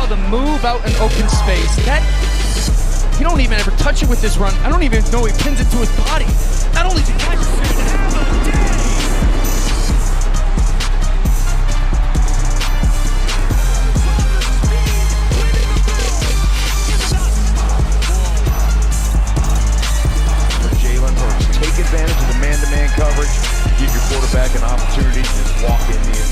the move out in open space. That he don't even ever touch it with this run. I don't even know he pins it to his body. Not only did that have a day. Take advantage of the man-to-man coverage. Give your quarterback an opportunity to just walk in the end.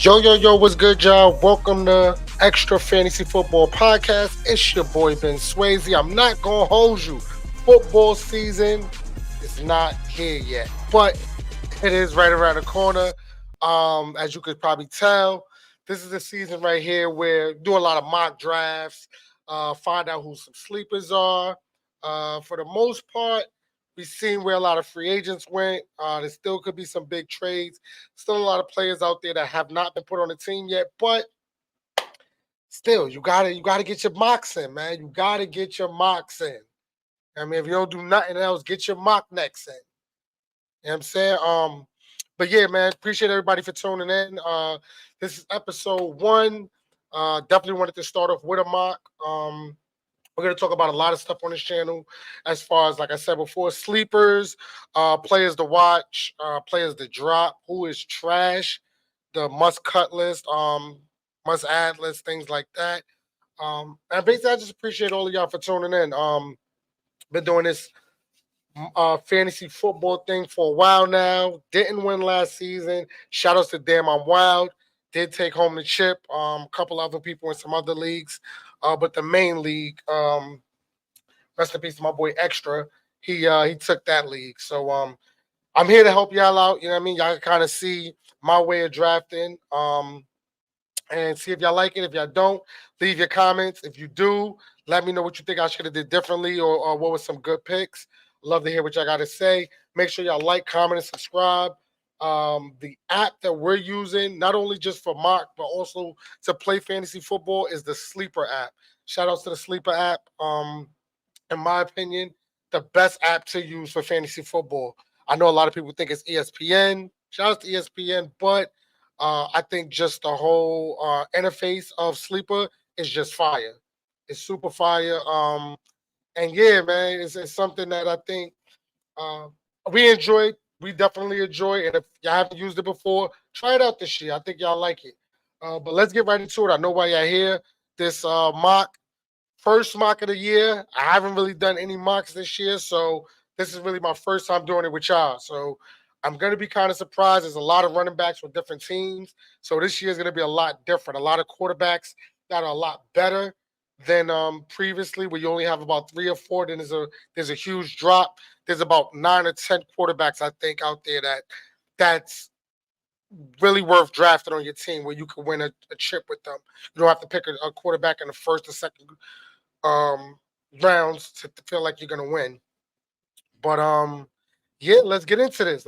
Yo, what's good, y'all? Welcome to Xtra Fantasy Football Podcast. It's your boy, Ben Swayze. I'm not going to hold you. Football season is not here yet, but it is right around the corner. As you could probably tell, this is the season right here where do a lot of mock drafts, find out who some sleepers are. For the most part, we've seen where a lot of free agents went. There still could be some big trades. Still a lot of players out there that have not been put on the team yet, but still, you gotta get your mocks in, man. You gotta get your mocks in. I mean, if you don't do nothing else, get your mock necks in. You know what I'm saying? But yeah, man, appreciate everybody for tuning in. This is episode 1. Definitely wanted to start off with a mock. We're going to talk about a lot of stuff on this channel as far as, like I said before, sleepers, players to watch, players to drop, who is trash, the must-cut list, must-add list, things like that. And basically, I just appreciate all of y'all for tuning in. Been doing this fantasy football thing for a while now. Didn't win last season. Shout outs to Damn I'm Wild. Did take home the chip. A couple other people in some other leagues. But the main league, rest in peace to my boy Xtra. He took that league. So I'm here to help y'all out. You know what I mean? Y'all can kind of see my way of drafting. And see if y'all like it. If y'all don't, leave your comments. If you do, let me know what you think I should have did differently or what was some good picks. Love to hear what y'all got to say. Make sure y'all like, comment, and subscribe. The app that we're using, not only just for mock, but also to play fantasy football, is the Sleeper app. Shout outs to the Sleeper app. In my opinion, the best app to use for fantasy football. I know a lot of people think it's ESPN. Shout out to ESPN, but I think just the whole interface of Sleeper is just fire. It's super fire. And yeah, man, it's something that I think we enjoy. We definitely enjoy. And if y'all haven't used it before, try it out this year. I think y'all like it. But let's get right into it. I know why y'all here. This first mock of the year. I haven't really done any mocks this year, so this is really my first time doing it with y'all. So I'm going to be kind of surprised. There's a lot of running backs with different teams. So this year is going to be a lot different. A lot of quarterbacks that are a lot better than previously, where you only have about 3 or 4. Then there's a huge drop. There's about 9 or 10 quarterbacks, I think, out there that's really worth drafting on your team where you can win a chip with them. You don't have to pick a quarterback in the first or second rounds to feel like you're going to win. But yeah, let's get into this.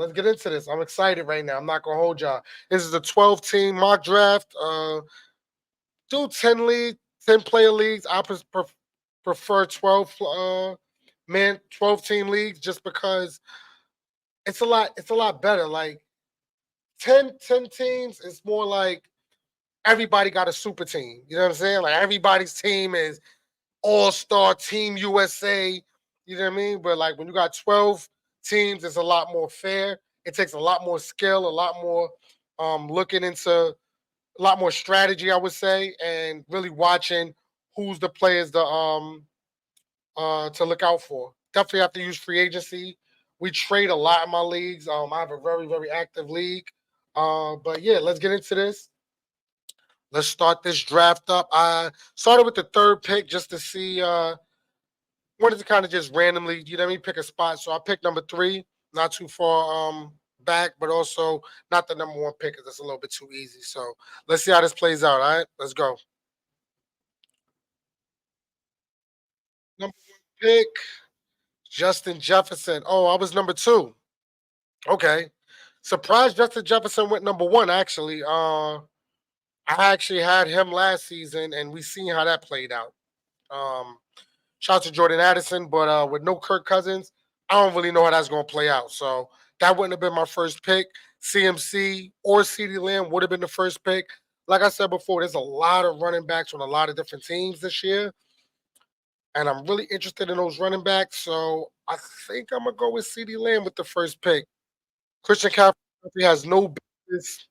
I'm excited right now. I'm not going to hold y'all. This is a 12-team mock draft. Do 10-player leagues. I prefer 12 12-team leagues just because it's a lot better. Like 10 teams, it's more like everybody got a super team. You know what I'm saying? Like everybody's team is all-star Team USA. You know what I mean? But like when you got 12 teams, it's a lot more fair. It takes a lot more skill, a lot more looking into a lot more strategy, I would say, and really watching who's the players to look out for. Definitely have to use free agency. We trade a lot in my leagues. I have a very, very active league. But yeah, let's get into this. Let's start this draft up. I started with the 3rd pick just to see. Wanted to kind of just randomly, you know what I mean, pick a spot. So I picked number 3, not too far back, but also not the number 1 pick because it's a little bit too easy. So let's see how this plays out. All right, let's go. Number 1 pick, Justin Jefferson. Oh, I was number 2. Okay. Surprised Justin Jefferson went number one, actually. I actually had him last season, and we seen how that played out. Um, Shout out to Jordan Addison, but with no Kirk Cousins, I don't really know how that's going to play out. So that wouldn't have been my first pick. CMC or CeeDee Lamb would have been the first pick. Like I said before, there's a lot of running backs on a lot of different teams this year, and I'm really interested in those running backs. So I think I'm gonna go with CeeDee Lamb with the first pick. Christian McCaffrey has no business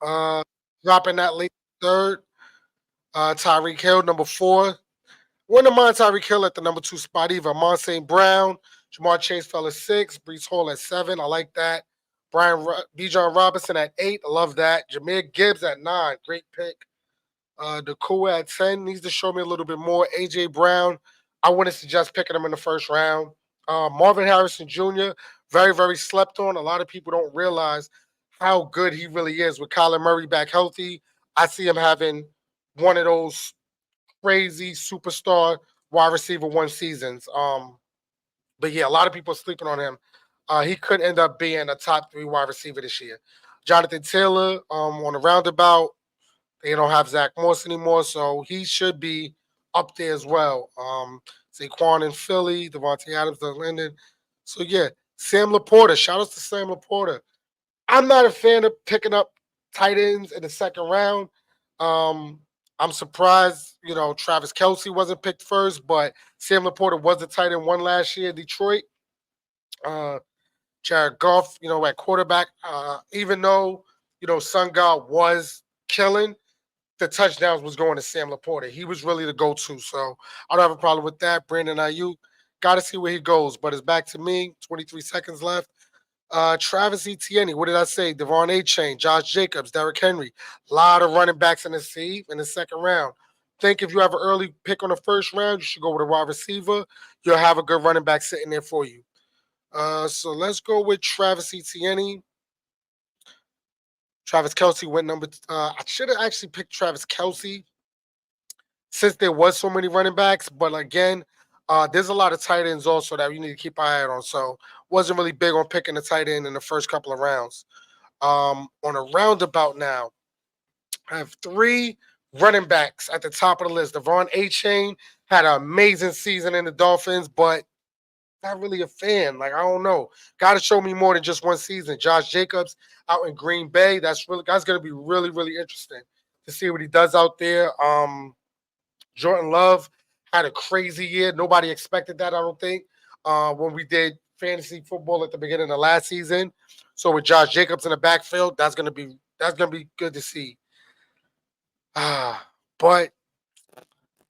uh, dropping that late third. Tyreek Hill, number four. Wouldn't mind Tyreek Hill at the number two spot either. Amon St. Brown, Jamar Chase fell at six, Brees Hall at seven. I like that. Bijan Robinson at eight. I love that. Jahmyr Gibbs at nine. Great pick. Nakua at 10 needs to show me a little bit more. AJ Brown, I wouldn't suggest picking him in the first round. Marvin Harrison Jr., very, very slept on. A lot of people don't realize how good he really is with Kyler Murray back healthy. I see him having one of those crazy superstar wide receiver one seasons. But yeah, a lot of people are sleeping on him. He could end up being a top three wide receiver this year. Jonathan Taylor on the roundabout. They don't have Zach Moss anymore, so he should be up there as well. Saquon in Philly, Devontae Adams, Doug Linden. So yeah, Sam Laporta. Shout out to Sam Laporta. I'm not a fan of picking up tight ends in the second round. I'm surprised, Travis Kelce wasn't picked first, but Sam Laporta was the tight end one last year in Detroit. Jared Goff, at quarterback, even though, Sun God was killing, the touchdowns was going to Sam Laporta. He was really the go-to, so I don't have a problem with that. Brandon Ayuk, got to see where he goes, but it's back to me. 23 seconds left. Travis Etienne, what did I say? Devon A-Chain, Josh Jacobs, Derrick Henry. A lot of running backs in the second round. Think if you have an early pick on the first round, you should go with a wide receiver. You'll have a good running back sitting there for you. So let's go with Travis Etienne. Travis Kelce went number. I should have actually picked Travis Kelce since there was so many running backs. But again, there's a lot of tight ends also that you need to keep an eye out on. So wasn't really big on picking the tight end in the first couple of rounds. On a roundabout now, I have three running backs at the top of the list. Devon A-Chain had an amazing season in the Dolphins, but not really a fan. Like, I don't know. Got to show me more than just one season. Josh Jacobs out in Green Bay. That's going to be really, really interesting to see what he does out there. Jordan Love had a crazy year. Nobody expected that, I don't think, when we did fantasy football at the beginning of last season. So with Josh Jacobs in the backfield, that's gonna be good to see. But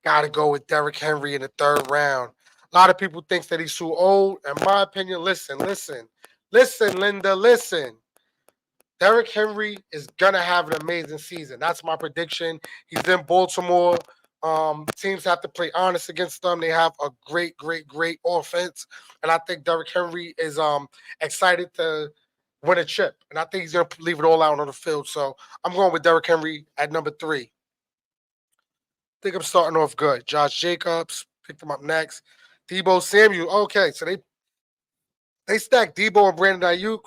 gotta go with Derrick Henry in the third round. A lot of people think that he's too old. In my opinion, listen, Linda, listen. Derrick Henry is gonna have an amazing season. That's my prediction. He's in Baltimore. Teams have to play honest against them. They have a great, great, great offense, and I think Derrick Henry is excited to win a chip, and I think he's gonna leave it all out on the field. So I'm going with Derrick Henry at number three. I think I'm starting off good. Josh Jacobs picked him up next. Debo Samuel. Okay, so they stacked Debo and Brandon Ayuk.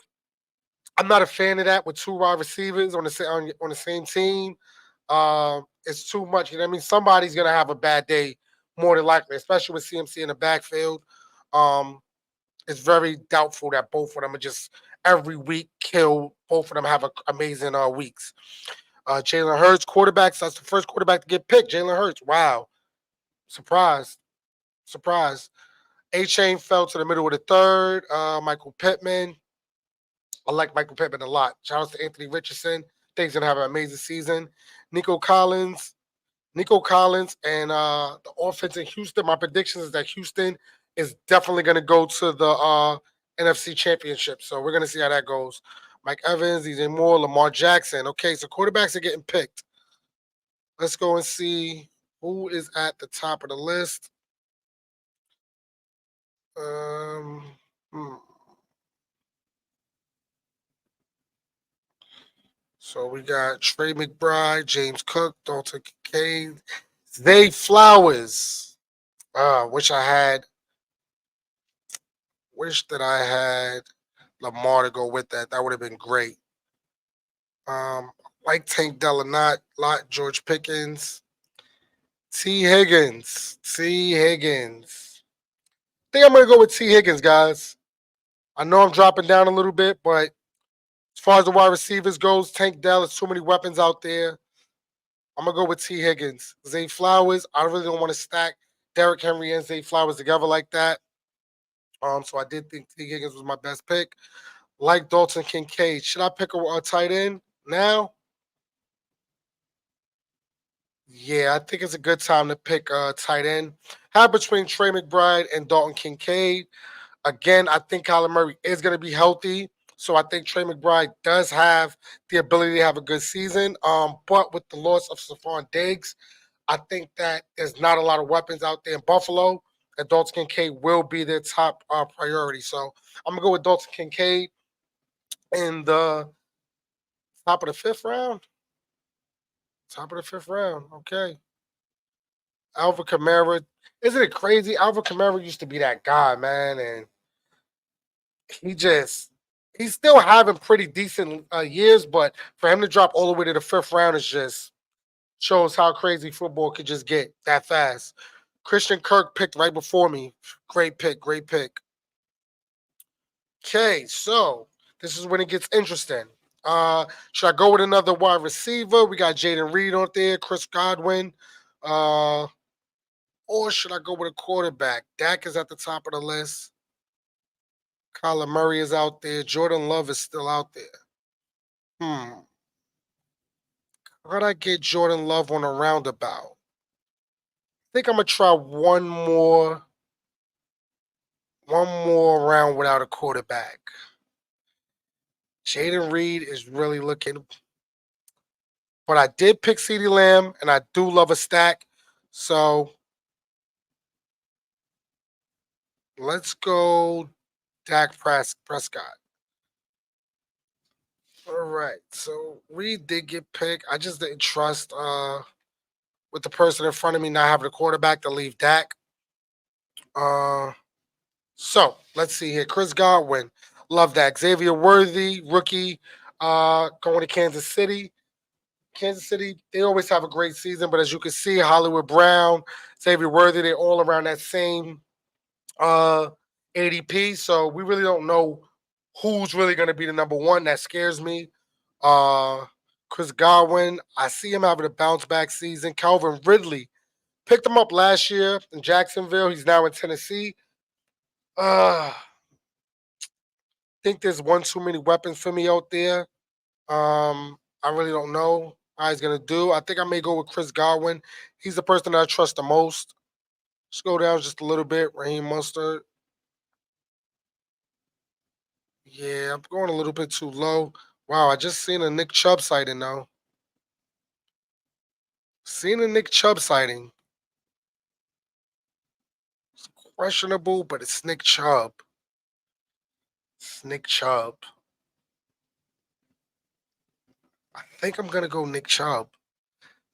I'm not a fan of that with two wide receivers on the same team. It's too much. You know what I mean? Somebody's gonna have a bad day, more than likely, especially with CMC in the backfield. It's very doubtful that both of them are just every week kill. Both of them have amazing weeks. Jalen Hurts, quarterbacks. That's the first quarterback to get picked. Jalen Hurts. Wow. Surprise. A-Chain fell to the middle of the third. Michael Pittman. I like Michael Pittman a lot. Shout out to Anthony Richardson. Think he's going to have an amazing season. Nico Collins, and the offense in Houston. My prediction is that Houston is definitely going to go to the NFC Championship. So we're going to see how that goes. Mike Evans, DJ Moore, Lamar Jackson. Okay, so quarterbacks are getting picked. Let's go and see who is at the top of the list. So we got Trey McBride, James Cook, Dalton Kincaid, Zay Flowers. Wish that I had Lamar to go with that. That would have been great. Like Tank Dell or not, lot George Pickens, T Higgins, T Higgins. I think I'm gonna go with T Higgins, guys. I know I'm dropping down a little bit, but as far as the wide receivers goes, Tank Dell, there's too many weapons out there. I'm gonna go with T Higgins. Zay Flowers, I really don't want to stack Derrick Henry and Zay Flowers together like that. So I did think T Higgins was my best pick. Like Dalton Kincaid, should I pick a tight end now? Yeah, I think it's a good time to pick a tight end. Have between Trey McBride and Dalton Kincaid. Again, I think Kyler Murray is going to be healthy. So I think Trey McBride does have the ability to have a good season. But with the loss of Stephon Diggs, I think that there's not a lot of weapons out there in Buffalo. And Dalton Kincaid will be their top priority. So I'm going to go with Dalton Kincaid in the top of the fifth round. Top of the fifth round. Okay. Alvin Kamara. Isn't it crazy? Alvin Kamara used to be that guy, man. And he just he's still having pretty decent years, but for him to drop all the way to the fifth round is just shows how crazy football could just get that fast. Christian Kirk picked right before me. Great pick, great pick. Okay, so this is when it gets interesting. Should I go with another wide receiver? We got Jaden Reed on there, Chris Godwin. Uh, or should I go with a quarterback? Dak is at the top of the list. Kyler Murray is out there. Jordan Love is still out there. Hmm. How'd I get Jordan Love on a roundabout? I think I'm gonna try one more round without a quarterback. Jaden Reed is really looking, but I did pick CeeDee Lamb, and I do love a stack. So let's go Dak Prescott. All right. So Reed did get picked. I just didn't trust with the person in front of me not having a quarterback to leave Dak. Uh so let's see here. Chris Godwin. Love that. Xavier Worthy, rookie, going to Kansas City. Kansas City, they always have a great season, but as you can see, Hollywood Brown, Xavier Worthy, they're all around that same uh, ADP. So we really don't know who's really going to be the number one. That scares me. Uh, Chris Godwin, I see him having a bounce back season. Calvin Ridley picked him up last year in Jacksonville. He's now in Tennessee. I think there's one too many weapons for me out there. I really don't know how he's gonna do. I think I may go with Chris Godwin. He's the person that I trust the most. Let's go down just a little bit. Raheem Mustard. Yeah, I'm going a little bit too low. Wow, I just seen a Nick Chubb sighting now. Seen a Nick Chubb sighting. It's questionable, but it's Nick Chubb. It's Nick Chubb. I think I'm gonna go Nick Chubb.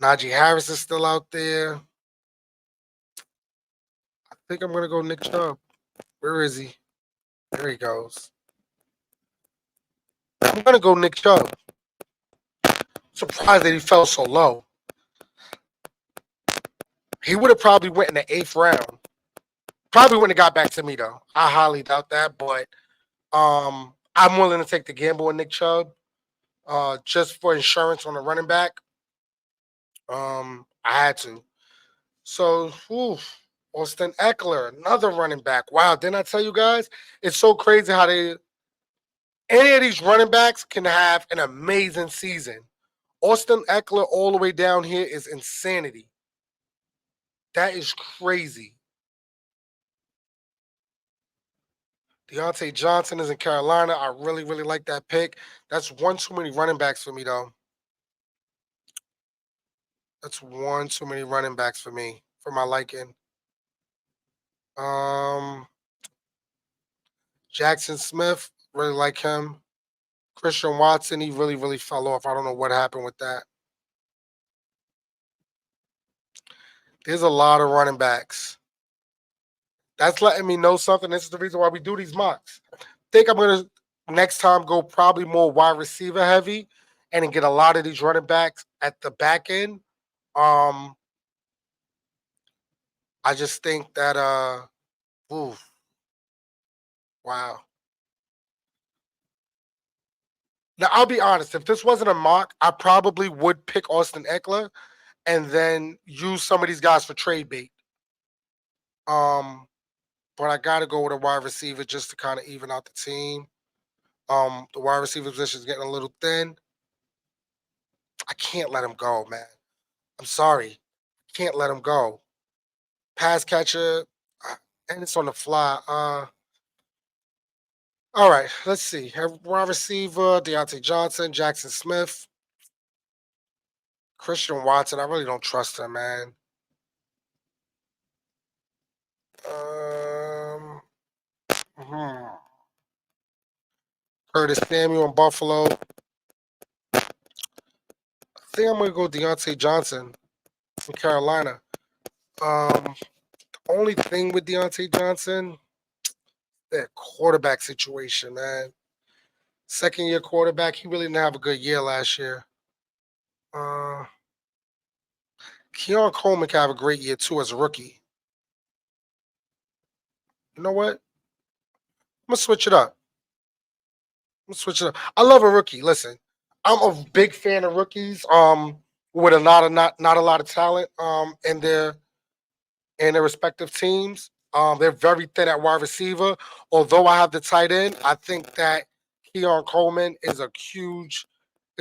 Najee Harris is still out there. I think I'm gonna go Nick Chubb. Where is he? There he goes. I'm gonna go Nick Chubb. Surprised that he fell so low. He would have probably went in the eighth round. Probably wouldn't have got back to me though. I highly doubt that, but I'm willing to take the gamble with Nick Chubb, just for insurance on the running back. I had to. So, Austin Eckler, another running back. Wow, didn't I tell you guys? It's so crazy how any of these running backs can have an amazing season. Austin Eckler all the way down here is insanity. That is crazy. Deontay Johnson is in Carolina. I really, really like that pick. That's one too many running backs for me, though. That's one too many running backs for me, for my liking. Um, Jackson Smith, really like him. Christian Watson, he really, really fell off. I don't know what happened with that. There's a lot of running backs. That's letting me know something. This is the reason why we do these mocks. Think I'm gonna Next time, go probably more wide receiver heavy, and then get a lot of these running backs at the back end. Um, I just think that ooh, wow. Now I'll be honest. If this wasn't a mock, I probably would pick Austin Eckler and then use some of these guys for trade bait. Um, but I got to go with a wide receiver just to kind of even out the team. The wide receiver position is getting a little thin. I can't let him go, man. I'm sorry, can't let him go. Pass catcher, and it's on the fly. All right, let's see. Wide receiver, Deontay Johnson, Jackson Smith, Christian Watson. I really don't trust him, man. Um, hmm. Curtis Samuel in Buffalo. I think I'm gonna go Deontay Johnson from Carolina. Only thing with Deontay Johnson, that quarterback situation, man. Second year quarterback, he really didn't have a good year last year. Uh, Keon Coleman can have a great year too as a rookie. You know what? I'm gonna switch it up. I'm gonna switch it up. I love a rookie. Listen, I'm a big fan of rookies. With a lot of not a lot of talent. In their respective teams. They're very thin at wide receiver. Although I have the tight end, I think that Keon Coleman is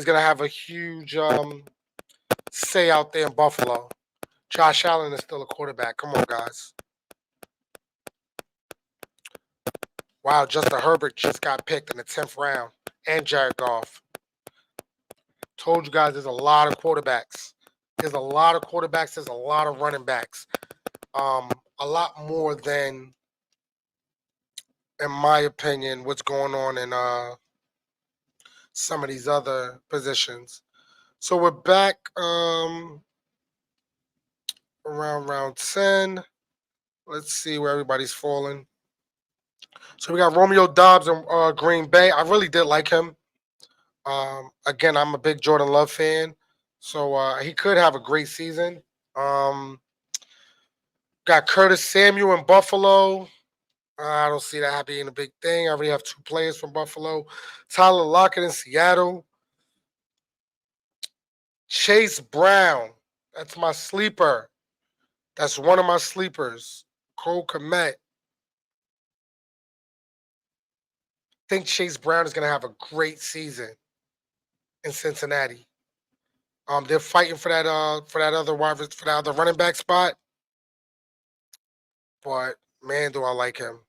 gonna have a huge say out there in Buffalo. Josh Allen is still a quarterback. Come on, guys. Wow, Justin Herbert just got picked in the 10th round. And Jared Goff. Told you guys there's a lot of quarterbacks. There's a lot of quarterbacks. There's a lot of running backs. A lot more than, in my opinion, what's going on in some of these other positions. So we're back around round 10. Let's see where everybody's falling. So we got Romeo Dobbs in Green Bay. I really did like him. Again, I'm a big Jordan Love fan, so he could have a great season. Um, got Curtis Samuel in Buffalo. I don't see that being a big thing. I already have two players from Buffalo. Tyler Lockett in Seattle. Chase Brown. That's my sleeper. That's one of my sleepers. Cole Kmet. Think Chase Brown is going to have a great season in Cincinnati. They're fighting for that for that other running back spot, but man, do I like him.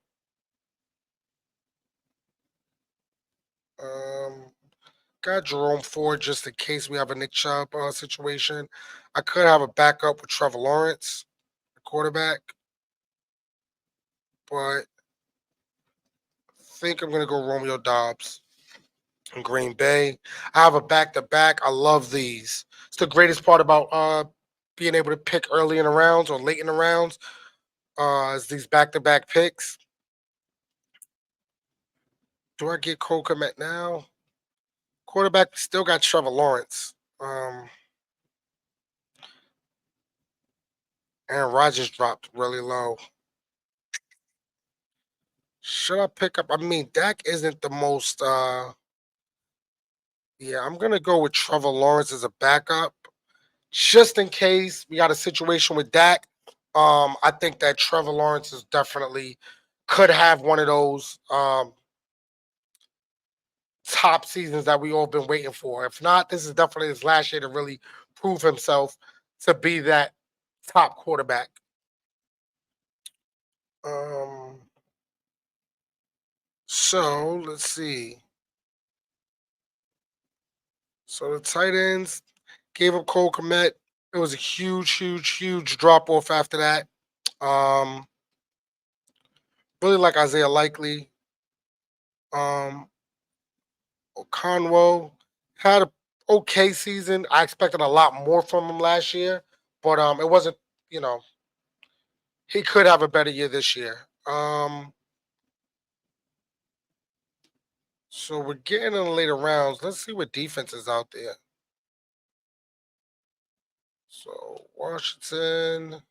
Um, got Jerome Ford just in case we have a Nick Chubb situation. I could have a backup with Trevor Lawrence, the quarterback, but I think I'm gonna go Romeo Dobbs in Green Bay. I have a back to back. I love these. It's the greatest part about being able to pick early in the rounds or late in the rounds. Is these back to back picks. Do I get Cole Kmet now? Quarterback still got Trevor Lawrence. Aaron Rodgers dropped really low. Should I pick up? I mean, Dak isn't the most. Yeah, I'm gonna go with Trevor Lawrence as a backup, just in case we got a situation with Dak. I think that Trevor Lawrence is definitely could have one of those top seasons that we all been waiting for. If not, this is definitely his last year to really prove himself to be that top quarterback. Um, so let's see. So the tight ends gave up Cole Kmet. It was a huge drop off after that. Um, really like Isaiah Likely. Um, Conwo had a okay season. I expected a lot more from him last year, but it wasn't. You know, he could have a better year this year. So we're getting in the later rounds. Let's see what defense is out there. So Washington,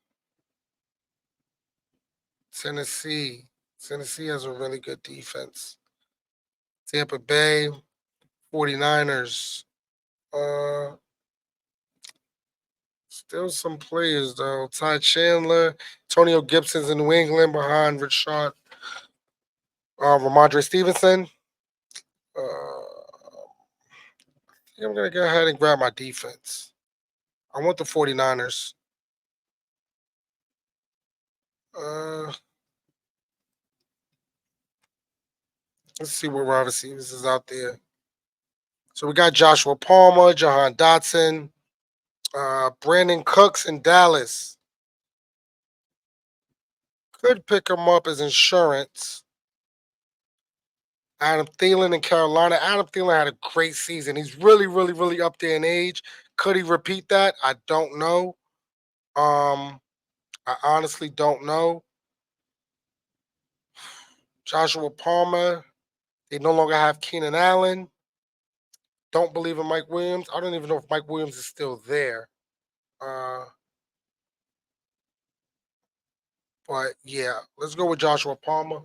Tennessee. Tennessee has a really good defense. Tampa Bay, 49ers. Uh, Still some players though. Ty Chandler, Antonio Gibson's in New England behind Rashad, Ramondre Stevenson. I think I'm gonna go ahead and grab my defense. I want the 49ers. Uh, let's see what wide receivers is out there. So we got Joshua Palmer, Jahan Dotson, Brandon Cooks in Dallas. Could pick him up as insurance. Adam Thielen in Carolina. Adam Thielen had a great season. He's really, really, really up there in age. Could he repeat that? I don't know. I honestly don't know. Joshua Palmer. They no longer have Keenan Allen. Don't believe in Mike Williams. I don't even know if Mike Williams is still there. Uh, but yeah, let's go with Joshua Palmer.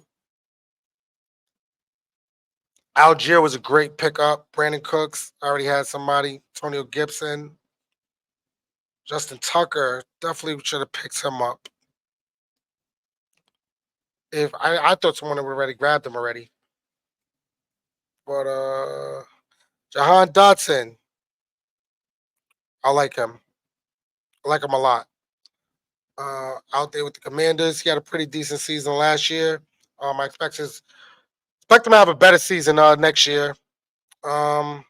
Algier was a great pickup. Brandon Cooks already had somebody. Antonio Gibson. Justin Tucker definitely should have picked him up. If I thought someone had already grabbed him already. But Jahan Dotson, I like him. I like him a lot. Out there with the Commanders, he had a pretty decent season last year. I expect him to have a better season next year. Um,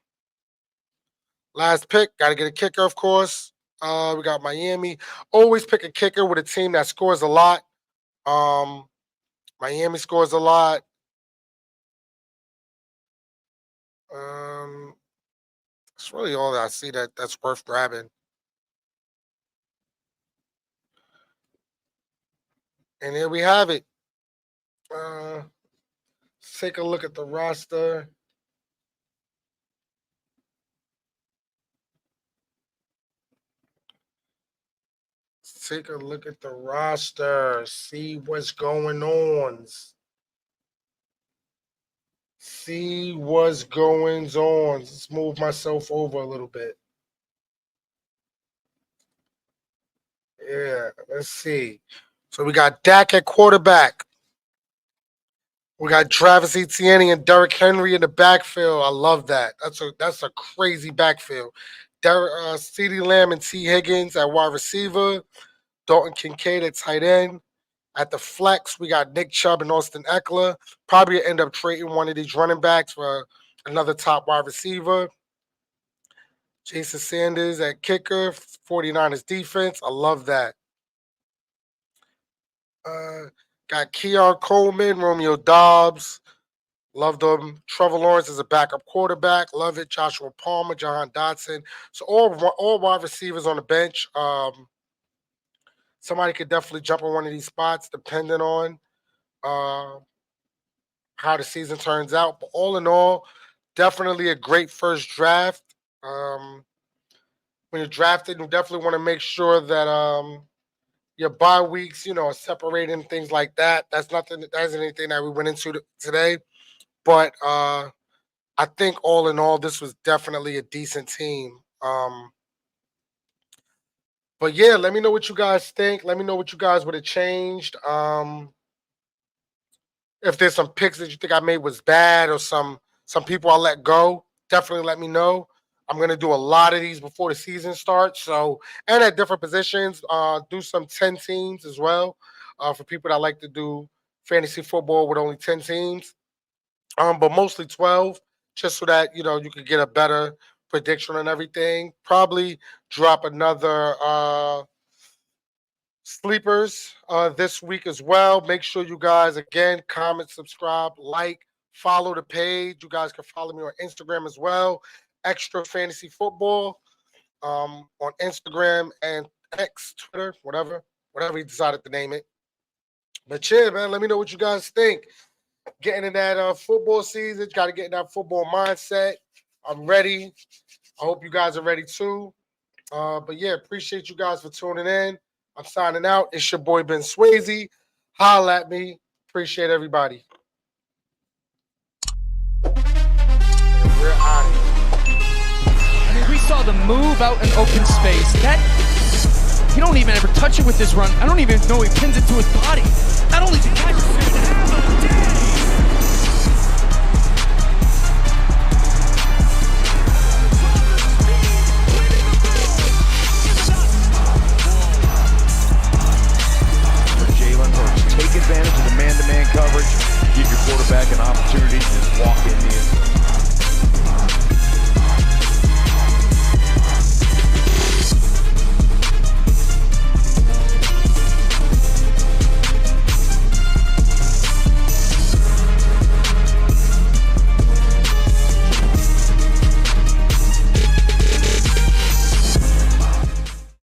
Last pick, got to get a kicker, of course. We got Miami. Always pick a kicker with a team that scores a lot. Um, Miami scores a lot. That's really all that I see that's worth grabbing. And here we have it. Uh, let's take a look at the roster. Let's take a look at the roster. See what's going on. See what's going on. Let's move myself over a little bit. Yeah, let's see. So we got Dak at quarterback. We got Travis Etienne and Derrick Henry in the backfield. I love that. That's a crazy backfield. CeeDee Lamb and T. Higgins at wide receiver. Dalton Kincaid at tight end. At the flex, we got Nick Chubb and Austin Eckler. Probably end up trading one of these running backs for another top wide receiver. Jason Sanders at kicker. 49ers defense. I love that. Got Keon Coleman, Romeo Dobbs. Love them. Trevor Lawrence is a backup quarterback. Love it. Joshua Palmer, Jahan Dotson. So all wide receivers on the bench. Somebody could definitely jump on one of these spots depending on uh, how the season turns out. But all in all, definitely a great first draft. Um, when you're drafted, you definitely want to make sure that your bye weeks, are separating things like that. That's nothing. That isn't anything that we went into today. But I think all in all, this was definitely a decent team. But yeah, let me know what you guys think. Let me know what you guys would have changed. If there's some picks that you think I made was bad or some people I let go, definitely let me know. I'm gonna do a lot of these before the season starts. So and at different positions, do some 10 teams as well. For people that like to do fantasy football with only 10 teams. But mostly 12, just so that you could get a better prediction and everything. Probably drop another sleepers this week as well. Make sure you guys again comment, subscribe, like, follow the page. You guys can follow me on Instagram as well. Extra Fantasy Football on Instagram and X, Twitter, whatever you decided to name it. But yeah, man, let me know what you guys think. getting in that football season. Got to get in that football mindset. I'm ready. I hope you guys are ready too. But yeah, appreciate you guys for tuning in. I'm signing out. It's your boy Ben Swayze. Holla at me. Appreciate everybody. And we're out of here. I mean, we saw the move out in open space. That he don't even ever touch it with his run. I don't even know he pins it to his body. Not only did that, Take advantage of the man-to-man coverage. Give your quarterback an opportunity